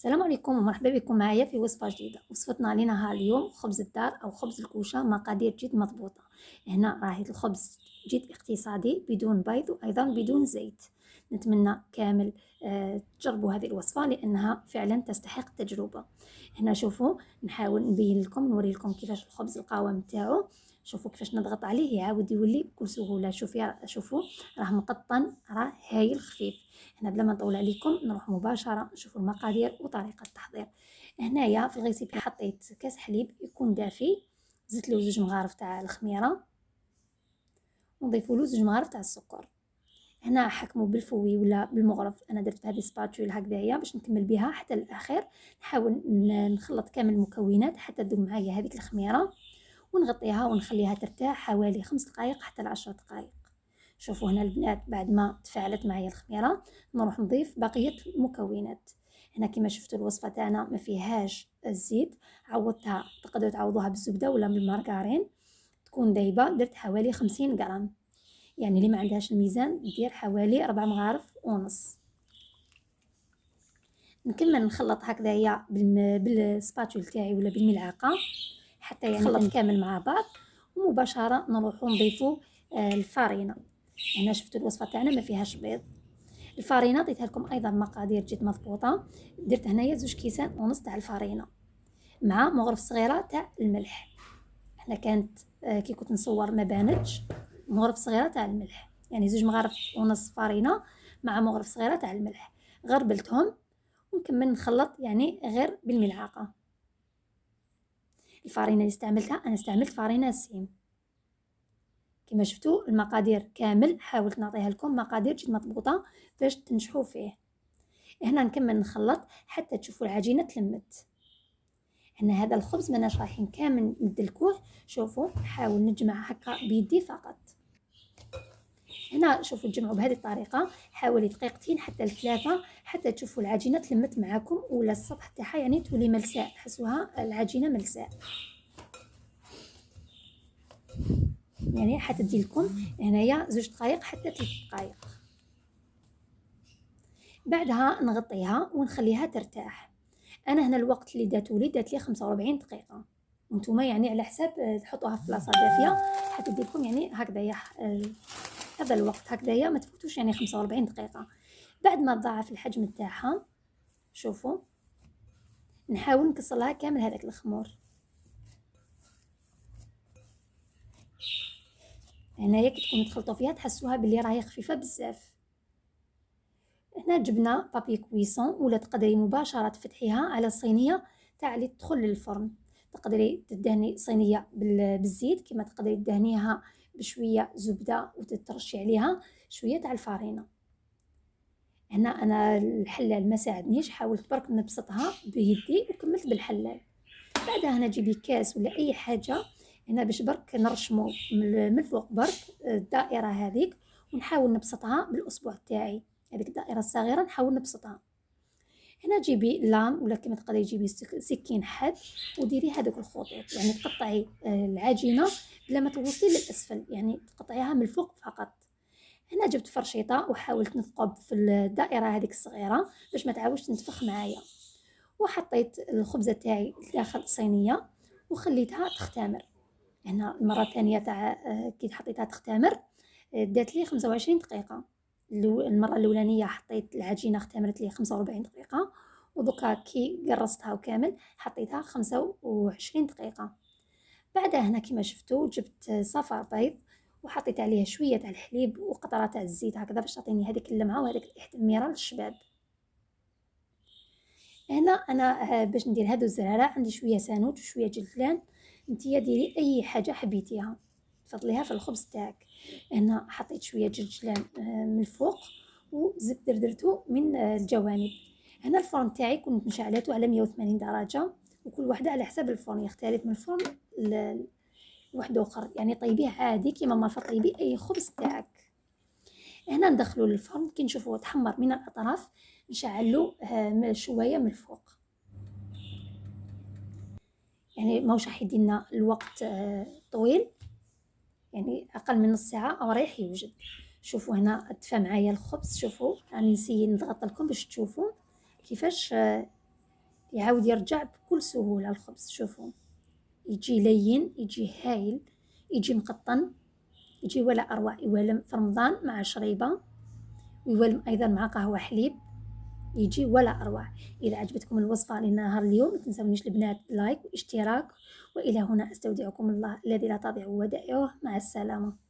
السلام عليكم ومرحبا بكم معايا في وصفة جديدة. وصفتنا لنهار اليوم خبز الدار أو خبز الكوشة، مقادير جد مضبوطة. هنا راهي الخبز جد اقتصادي بدون بيض وأيضا بدون زيت. نتمنى كامل تجربوا هذه الوصفة لأنها فعلا تستحق التجربة. هنا شوفوا، نحاول نبين لكم نوري لكم كيفاش الخبز القوام نتاعو. شوفوا كيفاش نضغط عليه يعاود يولي بكل سهولة. شوفوا راه مقطن، راه هايل خفيف. هنا بلا ما نطول عليكم نروح مباشره نشوفوا المقادير وطريقه التحضير. هنايا في الغيسيبي حطيت كاس حليب يكون دافي، زدت له 2 مغارف تاع الخميره ونضيفوا له 2 مغارف تاع السكر. هنا حكموا بالفوي ولا بالمغرف، انا درت بهذه سباتول هكذايا باش نكمل بها حتى الاخير. نحاول نخلط كامل المكونات حتى تذوب معايا هذيك الخميره، ونغطيها ونخليها ترتاح حوالي 5 دقائق حتى 10 دقائق. شوفوا هنا البنات، بعد ما تفاعلت معايا الخميره نروح نضيف بقيه المكونات. هنا كما شفتوا الوصفه تاعنا ما فيهاش الزيت، عوضتها، تقدروا تعوضوها بالزبده ولا بالمارغرين تكون دايبه. درت حوالي 50 غرام، يعني اللي ما عندهاش الميزان دير حوالي 4 مغارف ونص. نكمل نخلط هكذايا بالسباتول تاعي ولا بالملعقه حتى يعني نخلط كامل مع بعض، ومباشره نروحو نضيفو الفارينه. هنا شفتوا الوصفه تاعنا ما فيهاش بيض. الفارينه عطيتها لكم ايضا مقادير جد مضبوطه. درت هنايا 2 كيسان ونص تاع الفارينه مع مغرف صغيره تاع الملح. هنا كانت كي كنت نصور ما بانتش، مغرف صغيره تاع الملح، يعني 2 مغارف ونص فارينه مع مغرف صغيره تاع الملح. غربلتهم ونكمل نخلط يعني غير بالملعقه. الفارينه اللي استعملتها انا استعملت فارينه سيم. كما شفتوا المقادير كامل حاولت نعطيها لكم مقادير جد مضبوطه باش تنجحوا فيه. هنا نكمل نخلط حتى تشوفوا العجينه تلمت. هنا هذا الخبز ماناش رايحين كامل ندلكوه، شوفوا نحاول نجمع هكا بيدي فقط. هنا شوفوا تجمعوا بهذه الطريقه حوالي دقيقتين حتى ل3 حتى تشوفوا العجينه تلمت معاكم ولا السطح تاعها يعني تولي ملساء، تحسوها العجينه ملساء، يعني حتى تدي لكم هنايا 2 دقائق حتى 3 دقائق. بعدها نغطيها ونخليها ترتاح. انا هنا الوقت اللي دات لي 45 دقيقه، وانتم يعني على حساب تحطوها في بلاصه دافيه حتى تدي لكم يعني هكذايا هذا الوقت هكذايا ما تفوتوش يعني 45 دقيقه. بعد ما تضاعف الحجم تاعها شوفوا نحاول نكسر لها كامل هذاك الخمور. هنايا كي تكونوا تخلطوا فيها تحسوها بلي راهي خفيفه بزاف. هنا جبنا بابي كويسون ولا تقدري مباشره تفتحيها على صينيه تاع اللي تدخل للفرن. تقدري تدهني صينيه بالزيت، كما تقدري تدهنيها بشويه زبده وتترشي عليها شويه تاع الفارينه. هنا انا الحلال ما ساعدنيش، حاولت برك نبسطها بيدي وكملت بالحلال. بعدها هنا جيبي كاس ولا اي حاجه هنا باش برك نرشمو من الفوق برك الدائره هذيك، ونحاول نبسطها بالاصبع تاعي. هذيك الدائره الصغيره نحاول نبسطها. هنا جيبي لام ولا كما تقدري جيبي سكين حاد وديري هذوك الخطوط، يعني تقطعي العجينه بلا ما توصلي للاسفل، يعني تقطعيها من الفوق فقط. هنا جبت فرشيطه وحاولت نثقب في الدائره هذيك الصغيره باش ما تعاودش تنتفخ معايا، وحطيت الخبزه تاعي داخل الصينيه وخليتها تختمر. هنا المره الثانيه تاع كي حطيتها تختمر دات لي 25 دقيقه. المره الاولانيه حطيت العجينه اختمرت لي 45 دقيقه، ودوكا كي قرصتها وكامل حطيتها 25 دقيقه. بعدها هنا كما شفتوا جبت صفار بيض وحطيت عليه شويه تاع الحليب وقطره تاع الزيت هكذا باش تعطيني هذيك اللمعه وهذيك التحميره للشباب. هنا انا باش ندير هادو الزرارة عندي شويه سانوت وشويه جلفلان، نتيا ديري اي حاجه حبيتيها تفضليها في الخبز تاعك. هنا حطيت شويه جلجلان من الفوق وزدت دردرته من الجوانب. هنا الفرن تاعي كنت مشعلته على 180 درجه، وكل واحده على حساب الفرن يختلف من فرن لواحد اخر، يعني طيبيه عادي كيما ما طيبي اي خبز تاعك. هنا ندخلو للفرن كي نشوفوه تحمر من الاطراف نشعلو شويه من الفوق، يعني ماهوش راح يدينا الوقت طويل، يعني اقل من نص ساعه او رايح يوجد. شوفوا هنا دفى معايا الخبز، شوفوا راني نسيي نضغط لكم باش تشوفوا كيفاش يعاود يرجع بكل سهولة الخبز. شوفوا يجي لين، يجي هايل، يجي مقطن، يجي ولا أروع. يوالم في رمضان مع شريبة، ويوالم أيضا مع قهوة حليب، يجي ولا أروع. إذا عجبتكم الوصفة لنهار اليوم ما تنسونيش البنات لايك واشتراك، وإلى هنا أستودعكم الله الذي لا تضيع ودائعه. مع السلامة.